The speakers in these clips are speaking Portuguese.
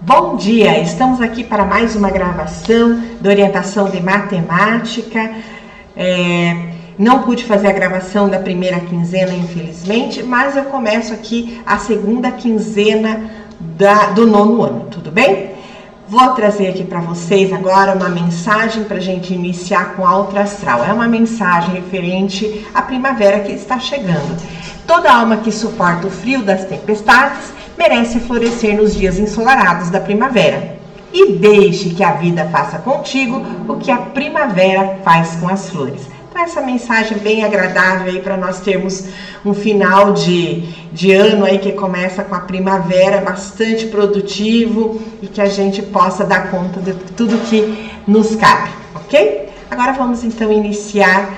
Bom dia! Estamos aqui para mais uma gravação de orientação de matemática. Não pude fazer a gravação da primeira quinzena, infelizmente, mas eu começo aqui a segunda quinzena do nono ano, tudo bem? Vou trazer aqui para vocês agora uma mensagem para a gente iniciar com alto astral. É uma mensagem referente à primavera que está chegando. Toda alma que suporta o frio das tempestades merece florescer nos dias ensolarados da primavera. E deixe que a vida faça contigo o que a primavera faz com as flores. Então essa mensagem bem agradável aí para nós termos um final de ano aí que começa com a primavera bastante produtivo e que a gente possa dar conta de tudo que nos cabe, ok? Agora vamos então iniciar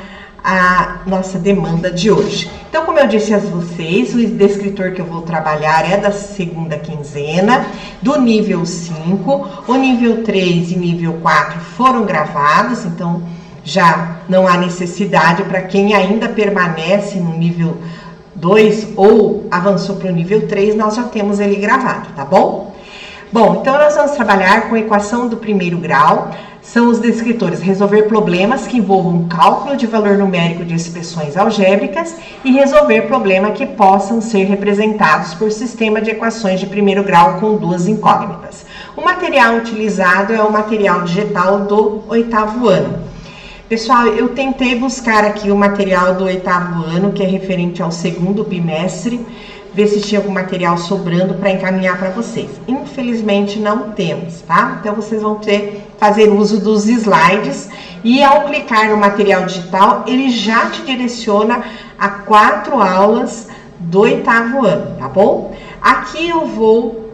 a nossa demanda de hoje. Então, como eu disse a vocês, o descritor que eu vou trabalhar é da segunda quinzena, do nível 5, o nível 3 e nível 4 foram gravados, então já não há necessidade para quem ainda permanece no nível 2 ou avançou para o nível 3, nós já temos ele gravado, tá bom? Bom, então nós vamos trabalhar com a equação do primeiro grau. São os descritores resolver problemas que envolvam cálculo de valor numérico de expressões algébricas e resolver problemas que possam ser representados por sistema de equações de primeiro grau com duas incógnitas. O material utilizado é o material digital do 8º ano. Pessoal, eu tentei buscar aqui o material do 8º ano, que é referente ao segundo bimestre, ver se tinha algum material sobrando para encaminhar para vocês. Infelizmente não temos, tá? Então vocês vão fazer uso dos slides e ao clicar no material digital, ele já te direciona a 4 aulas do 8º ano, tá bom? Aqui eu vou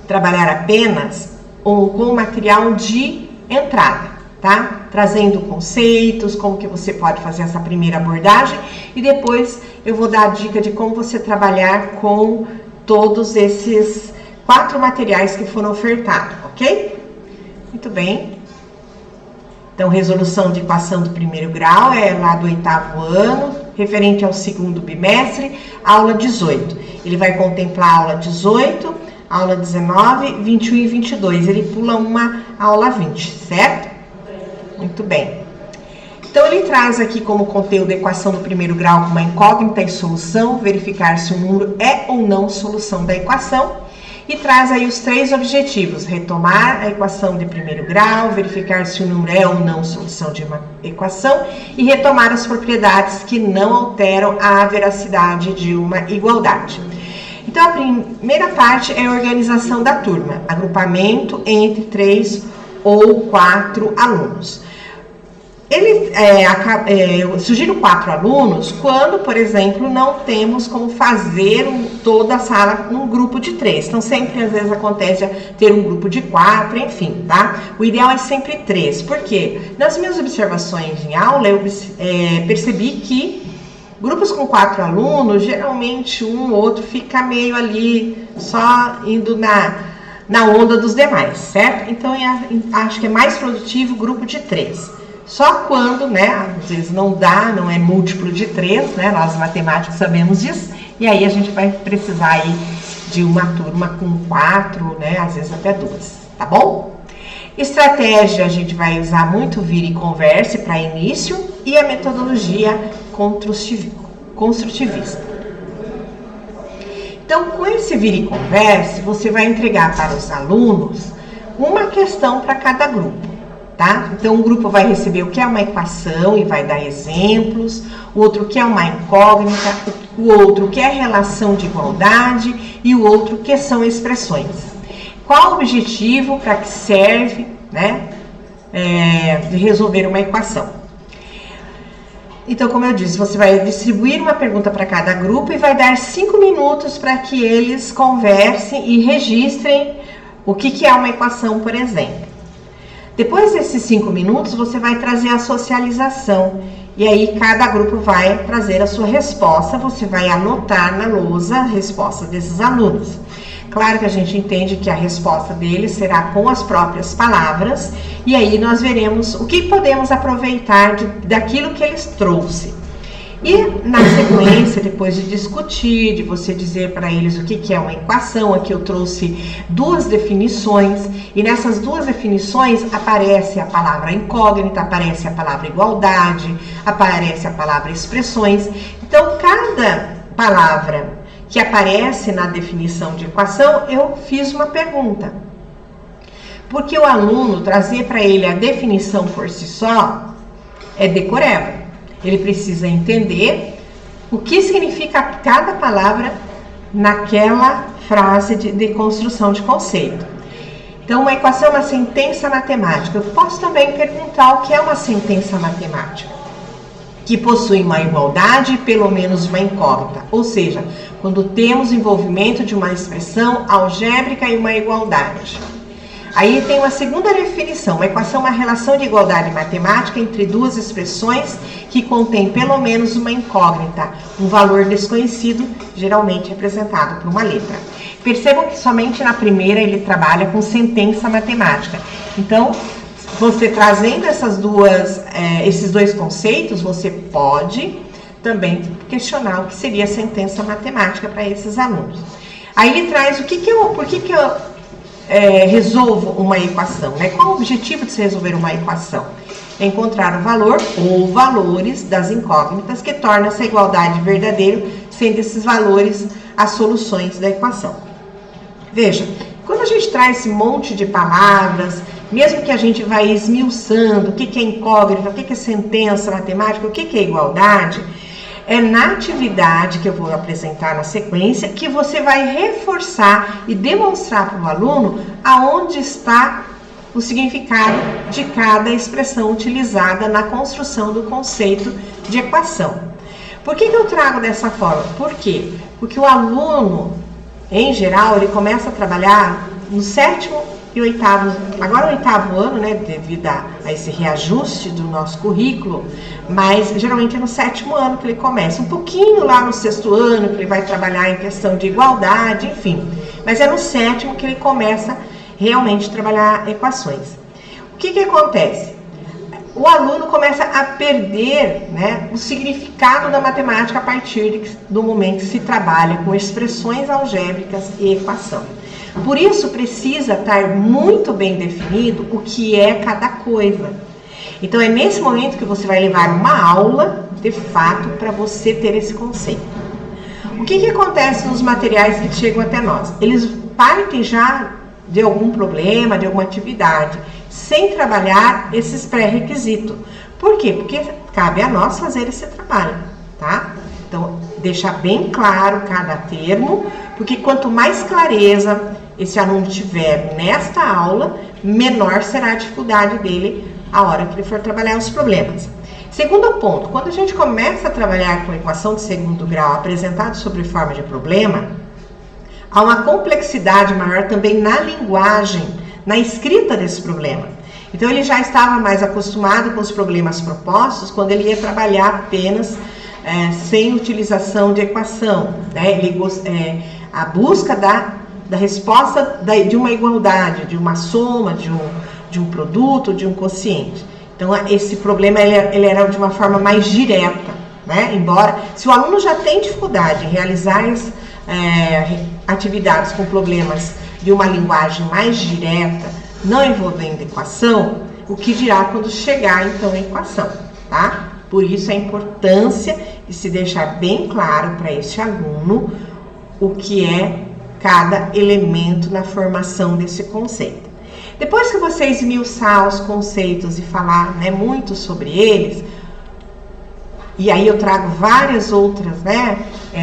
trabalhar apenas com o material de entrada, tá? Trazendo conceitos, como que você pode fazer essa primeira abordagem e depois eu vou dar a dica de como você trabalhar com todos esses 4 materiais que foram ofertados, ok? Muito bem. Então, resolução de equação do primeiro grau é lá do 8º ano, referente ao segundo bimestre, aula 18. Ele vai contemplar a aula 18, aula 19, 21 e 22. Ele pula uma aula 20, certo? Muito bem. Então, ele traz aqui como conteúdo a equação do primeiro grau com uma incógnita e solução, verificar se o número é ou não solução da equação, e traz aí os 3 objetivos: retomar a equação de primeiro grau, verificar se o número é ou não solução de uma equação, e retomar as propriedades que não alteram a veracidade de uma igualdade. Então, a primeira parte é a organização da turma, agrupamento entre 3 ou 4 alunos. Eu sugiro 4 alunos quando, por exemplo, não temos como fazer toda a sala num grupo de 3. Então, sempre, às vezes, acontece ter um grupo de 4, enfim, tá? O ideal é sempre 3. Por quê? Nas minhas observações em aula, eu percebi que grupos com 4 alunos, geralmente um ou outro fica meio ali, só indo na onda dos demais, certo? Então, acho que é mais produtivo o grupo de 3. Só quando, né, às vezes não dá, não é múltiplo de 3, né, nós matemáticos sabemos disso, e aí a gente vai precisar aí de uma turma com 4, né, às vezes até 2, tá bom? Estratégia, a gente vai usar muito vira e converse para início e a metodologia construtivista. Então, com esse vira e converse, você vai entregar para os alunos uma questão para cada grupo. Tá? Então, um grupo vai receber o que é uma equação e vai dar exemplos, o outro que é uma incógnita, o outro que é relação de igualdade e o outro que são expressões. Qual o objetivo, para que serve, né, de resolver uma equação? Então, como eu disse, você vai distribuir uma pergunta para cada grupo e vai dar 5 minutos para que eles conversem e registrem o que é uma equação, por exemplo. Depois desses 5 minutos, você vai trazer a socialização. E aí, cada grupo vai trazer a sua resposta. Você vai anotar na lousa a resposta desses alunos. Claro que a gente entende que a resposta deles será com as próprias palavras. E aí, nós veremos o que podemos aproveitar daquilo que eles trouxeram. E na sequência, depois de discutir, de você dizer para eles o que é uma equação, aqui eu trouxe duas definições, e nessas duas definições aparece a palavra incógnita, aparece a palavra igualdade, aparece a palavra expressões. Então, cada palavra que aparece na definição de equação, eu fiz uma pergunta. Porque o aluno trazer para ele a definição por si só é decoreba. Ele precisa entender o que significa cada palavra naquela frase de construção de conceito. Então, uma equação é uma sentença matemática. Eu posso também perguntar o que é uma sentença matemática, que possui uma igualdade e pelo menos uma incógnita. Ou seja, quando temos envolvimento de uma expressão algébrica e uma igualdade. Aí tem uma segunda definição, uma equação é uma relação de igualdade matemática entre duas expressões que contém pelo menos uma incógnita, um valor desconhecido, geralmente representado por uma letra. Percebam que somente na primeira ele trabalha com sentença matemática. Então, você trazendo esses dois conceitos, você pode também questionar o que seria sentença matemática para esses alunos. Aí ele traz por que eu resolvo uma equação, né? Qual o objetivo de se resolver uma equação? É encontrar o valor ou valores das incógnitas que tornam essa igualdade verdadeira, sendo esses valores as soluções da equação. Veja, quando a gente traz esse monte de palavras, mesmo que a gente vai esmiuçando o que é incógnita, o que é sentença matemática, o que é igualdade, é na atividade que eu vou apresentar na sequência que você vai reforçar e demonstrar para o aluno aonde está o significado de cada expressão utilizada na construção do conceito de equação. Por que eu trago dessa forma? Por quê? Porque o aluno, em geral, ele começa a trabalhar no 7º e 8º, agora o 8º ano, né, devido a esse reajuste do nosso currículo, mas geralmente é no 7º ano que ele começa, um pouquinho lá no 6º ano que ele vai trabalhar em questão de igualdade, enfim, mas é no 7º que ele começa realmente a trabalhar equações. O que acontece? O aluno começa a perder, né, o significado da matemática a partir do momento que se trabalha com expressões algébricas e equação. Por isso, precisa estar muito bem definido o que é cada coisa. Então, é nesse momento que você vai levar uma aula, de fato, para você ter esse conceito. O que acontece nos materiais que chegam até nós? Eles partem já de algum problema, de alguma atividade, sem trabalhar esses pré-requisitos. Por quê? Porque cabe a nós fazer esse trabalho, tá? Então, deixar bem claro cada termo, porque quanto mais clareza esse aluno tiver nesta aula, menor será a dificuldade dele a hora que ele for trabalhar os problemas. Segundo ponto, quando a gente começa a trabalhar com equação de segundo grau apresentado sob forma de problema, há uma complexidade maior também na linguagem, na escrita desse problema. Então, ele já estava mais acostumado com os problemas propostos quando ele ia trabalhar apenas sem utilização de equação, né? A busca da resposta de uma igualdade, de uma soma, de um produto, de um quociente. Então, esse problema ele era de uma forma mais direta, né? Embora, se o aluno já tem dificuldade em realizar as atividades com problemas de uma linguagem mais direta, não envolvendo equação, o que dirá quando chegar, então, a equação, tá? Por isso, a importância de se deixar bem claro para este aluno o que é cada elemento na formação desse conceito. Depois que você esmiuçar os conceitos e falar, né, muito sobre eles, e aí eu trago várias outras, né,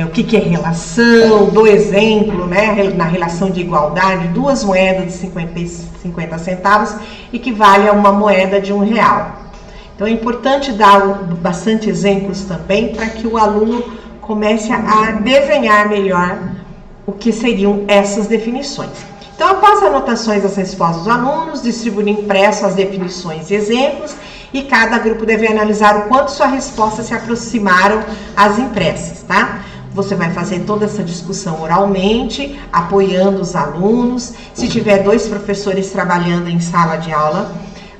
o que é relação, dou exemplo, né, na relação de igualdade, 2 moedas de 50 centavos equivale a uma moeda de R$1. Então é importante dar bastante exemplos também para que o aluno comece a desenhar melhor o que seriam essas definições. Então, após anotações das respostas dos alunos, distribuir impresso as definições e exemplos, e cada grupo deve analisar o quanto sua resposta se aproximaram às impressas, tá? Você vai fazer toda essa discussão oralmente, apoiando os alunos. Se tiver 2 professores trabalhando em sala de aula,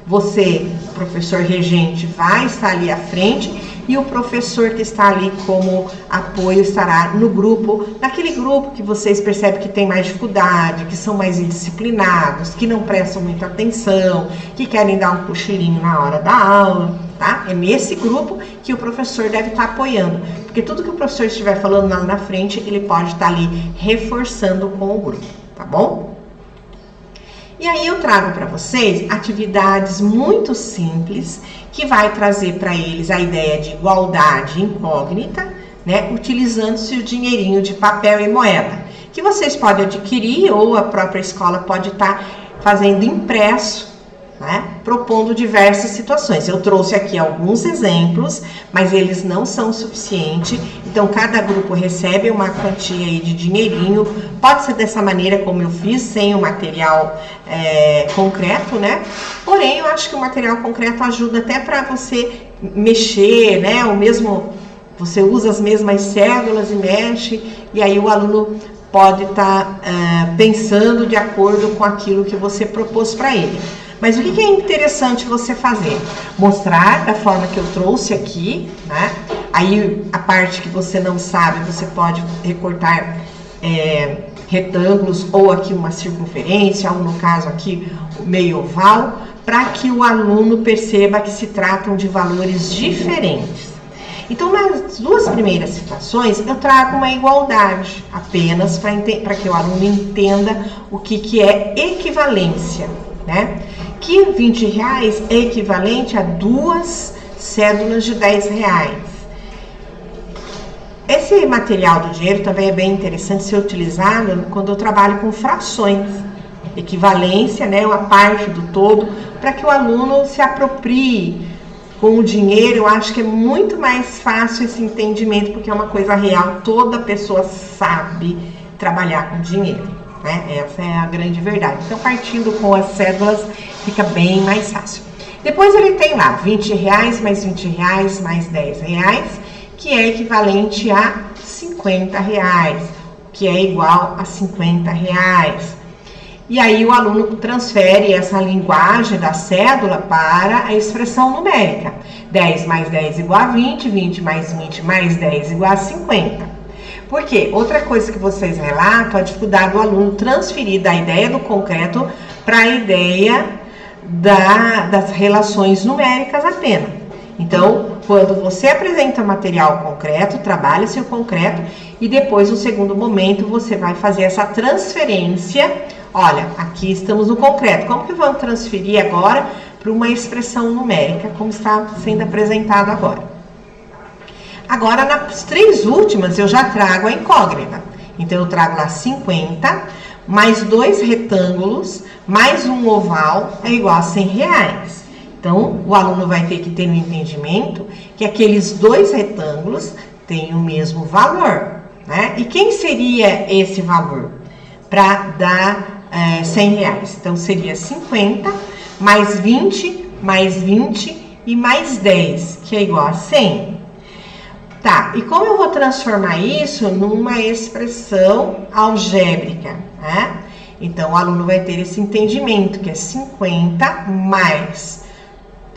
você, professor regente, vai estar ali à frente e o professor que está ali como apoio estará no grupo, naquele grupo que vocês percebem que tem mais dificuldade, que são mais indisciplinados, que não prestam muita atenção, que querem dar um cochilinho na hora da aula, tá? É nesse grupo que o professor deve estar apoiando, porque tudo que o professor estiver falando lá na frente, ele pode estar ali reforçando com o grupo, tá bom? E aí eu trago para vocês atividades muito simples que vai trazer para eles a ideia de igualdade incógnita, né, utilizando-se o dinheirinho de papel e moeda, que vocês podem adquirir ou a própria escola pode estar fazendo impresso, né, propondo diversas situações. Eu trouxe aqui alguns exemplos, mas eles não são suficientes, então cada grupo recebe uma quantia aí de dinheirinho, pode ser dessa maneira como eu fiz, sem o material concreto, né? Porém, eu acho que o material concreto ajuda até para você mexer, né? O mesmo, você usa as mesmas cédulas e mexe, e aí o aluno pode estar pensando de acordo com aquilo que você propôs para ele. Mas o que é interessante você fazer? Mostrar da forma que eu trouxe aqui, né? Aí a parte que você não sabe, você pode recortar retângulos ou aqui uma circunferência, ou no caso aqui meio oval, para que o aluno perceba que se tratam de valores diferentes. Então, nas duas primeiras situações, eu trago uma igualdade, apenas para que o aluno entenda o que é equivalência, né? Que R$20 é equivalente a 2 cédulas de R$10. Esse material do dinheiro também é bem interessante ser utilizado quando eu trabalho com frações. Equivalência, né, uma parte do todo, para que o aluno se aproprie com o dinheiro. Eu acho que é muito mais fácil esse entendimento, porque é uma coisa real, toda pessoa sabe trabalhar com dinheiro, né? Essa é a grande verdade. Então, partindo com as cédulas, fica bem mais fácil. Depois ele tem lá R$20 mais R$20 mais R$10, que é equivalente a R$50, que é igual a R$50. E aí o aluno transfere essa linguagem da cédula para a expressão numérica. 10 mais 10 igual a 20, 20 mais 20 mais 10 igual a 50. Por quê? Outra coisa que vocês relatam, a dificuldade do aluno transferir da ideia do concreto para a ideia das relações numéricas apenas. Então, quando você apresenta material concreto, trabalha-se o concreto e depois, no segundo momento, você vai fazer essa transferência. Olha, aqui estamos no concreto. Como que vamos transferir agora para uma expressão numérica, como está sendo apresentado agora? Agora, nas três últimas, eu já trago a incógnita. Então, eu trago lá 50, mais 2 retângulos, mais um oval, é igual a R$100. Então, o aluno vai ter que ter no entendimento que aqueles 2 retângulos têm o mesmo valor, né? E quem seria esse valor para dar R$100? Então, seria 50, mais 20, mais 20 e mais 10, que é igual a 100. Tá, e como eu vou transformar isso numa expressão algébrica, né? Então, o aluno vai ter esse entendimento, que é 50 mais,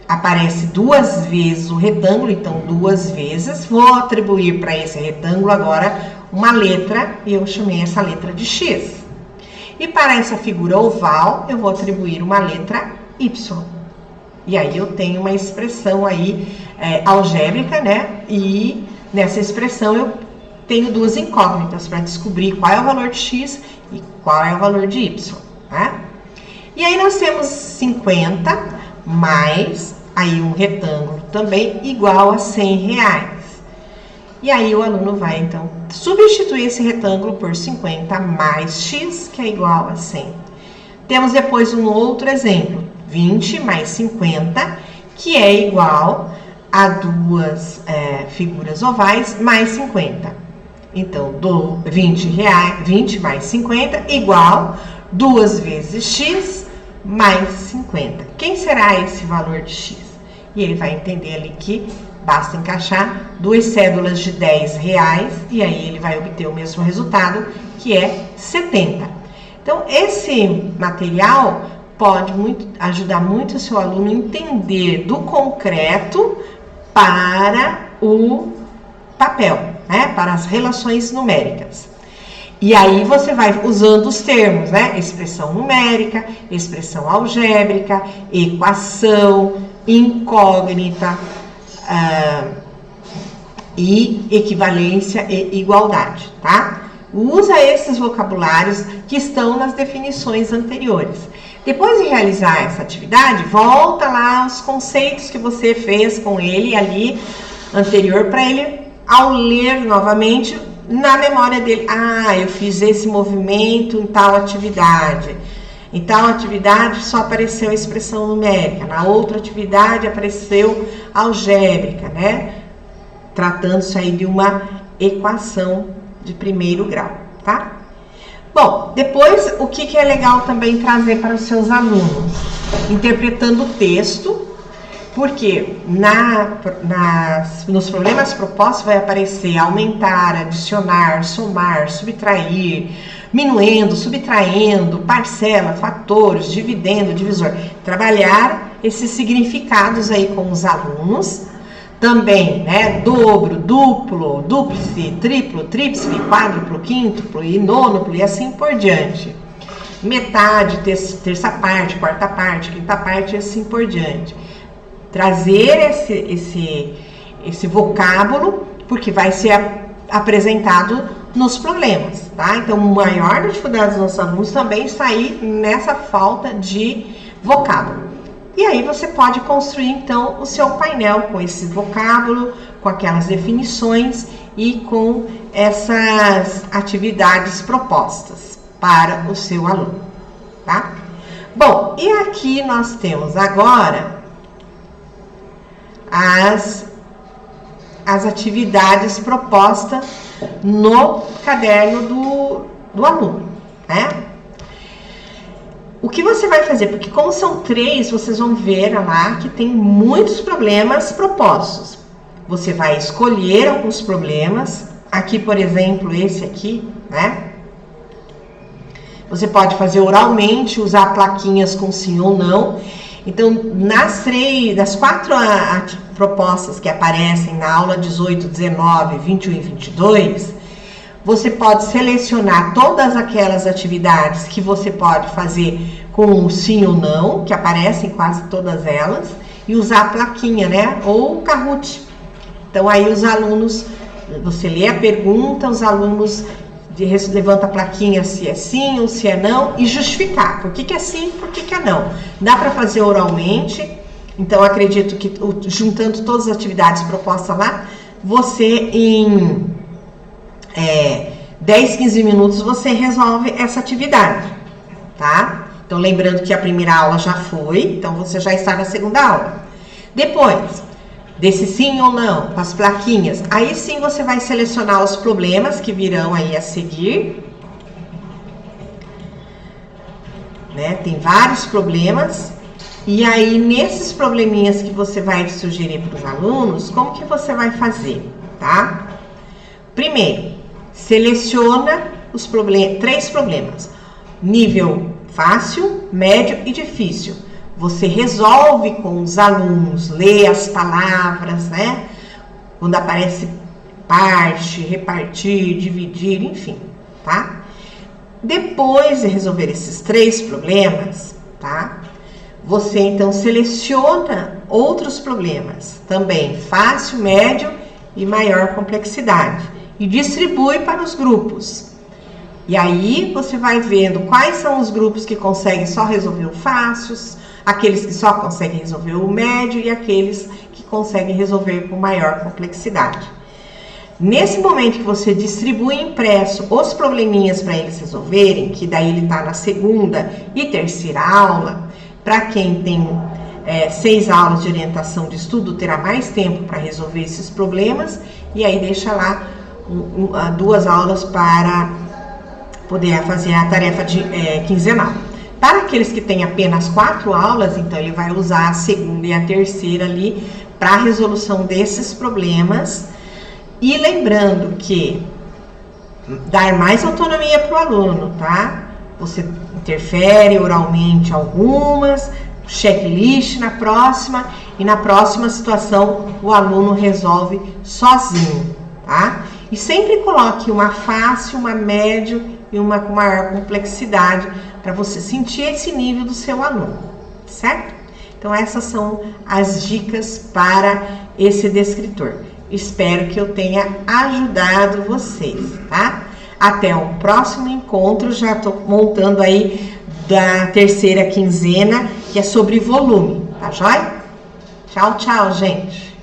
aparece 2 vezes o retângulo, então 2 vezes, vou atribuir para esse retângulo agora uma letra, e eu chamei essa letra de X. E para essa figura oval, eu vou atribuir uma letra Y. E aí eu tenho uma expressão aí algébrica, né? E nessa expressão eu tenho 2 incógnitas para descobrir qual é o valor de X e qual é o valor de Y, né? E aí nós temos 50 mais aí um retângulo também igual a R$100. E aí o aluno vai, então, substituir esse retângulo por 50 mais X, que é igual a 100. Temos depois um outro exemplo, 20 mais 50, que é igual a 2 figuras ovais mais 50. Então, 20 mais 50 igual 2 vezes X mais 50. Quem será esse valor de X? E ele vai entender ali que basta encaixar 2 cédulas de R$10 e aí ele vai obter o mesmo resultado, que é 70. Então, esse material pode ajudar muito o seu aluno a entender do concreto para o papel, né? Para as relações numéricas. E aí você vai usando os termos, né? Expressão numérica, expressão algébrica, equação, incógnita, e equivalência e igualdade, tá? Usa esses vocabulários que estão nas definições anteriores. Depois de realizar essa atividade, volta lá aos conceitos que você fez com ele ali anterior, para ele, ao ler novamente, na memória dele, eu fiz esse movimento em tal atividade. Em tal atividade só apareceu a expressão numérica, na outra atividade apareceu algébrica, né? Tratando-se aí de uma equação de primeiro grau, tá? Bom, depois o que é legal também trazer para os seus alunos? Interpretando o texto, porque nos problemas propostos vai aparecer aumentar, adicionar, somar, subtrair, minuendo, subtraindo, parcela, fatores, dividendo, divisor. Trabalhar esses significados aí com os alunos. Também, né, dobro, duplo, dúplice, triplo, tríplice, quádruplo, quíntuplo e nônuplo e assim por diante. Metade, terça parte, quarta parte, quinta parte e assim por diante. Trazer esse vocábulo, porque vai ser apresentado nos problemas, tá? Então, a maior dificuldade dos nossos alunos também está aí nessa falta de vocábulo. E aí você pode construir, então, o seu painel com esse vocábulo, com aquelas definições e com essas atividades propostas para o seu aluno, tá? Bom, e aqui nós temos agora as atividades propostas no caderno do aluno, né? O que você vai fazer? Porque como são 3, vocês vão ver lá que tem muitos problemas propostos. Você vai escolher alguns problemas. Aqui, por exemplo, esse aqui, né? Você pode fazer oralmente, usar plaquinhas com sim ou não. Então, das 4 propostas que aparecem na aula 18, 19, 21 e 22, você pode selecionar todas aquelas atividades que você pode fazer com sim ou não, que aparecem quase todas elas, e usar a plaquinha, né? Ou o Kahoot. Então, aí os alunos, você lê a pergunta, os alunos levanta a plaquinha se é sim ou se é não e justificar. Por que é sim, por que é não? Dá para fazer oralmente. Então, acredito que juntando todas as atividades propostas lá, você em 10, 15 minutos você resolve essa atividade, tá? Então, lembrando que a primeira aula já foi, então você já está na segunda aula. Depois desse sim ou não, com as plaquinhas, aí sim você vai selecionar os problemas que virão aí a seguir, né? Tem vários problemas, e aí nesses probleminhas que você vai sugerir para os alunos, como que você vai fazer, tá? Primeiro, seleciona os 3 problemas, nível fácil, médio e difícil. Você resolve com os alunos, lê as palavras, né? Quando aparece parte, repartir, dividir, enfim, tá? Depois de resolver esses 3 problemas, tá? Você então seleciona outros problemas, também fácil, médio e maior complexidade, e distribui para os grupos. E aí você vai vendo quais são os grupos que conseguem só resolver o fácil, aqueles que só conseguem resolver o médio e aqueles que conseguem resolver com maior complexidade. Nesse momento que você distribui impresso os probleminhas para eles resolverem, que daí ele está na segunda e terceira aula, para quem tem 6 aulas de orientação de estudo, terá mais tempo para resolver esses problemas, e aí deixa lá 2 aulas para poder fazer a tarefa quinzenal. Para aqueles que têm apenas 4 aulas, então ele vai usar a segunda e a terceira ali para a resolução desses problemas. E lembrando que dar mais autonomia para o aluno, tá? Você interfere oralmente algumas, checklist na próxima, e na próxima situação o aluno resolve sozinho, tá? E sempre coloque uma fácil, uma médio e uma com maior complexidade para você sentir esse nível do seu aluno, certo? Então essas são as dicas para esse descritor. Espero que eu tenha ajudado vocês, tá? Até o próximo encontro, já estou montando aí da terceira quinzena, que é sobre volume, tá joia? Tchau, tchau, gente!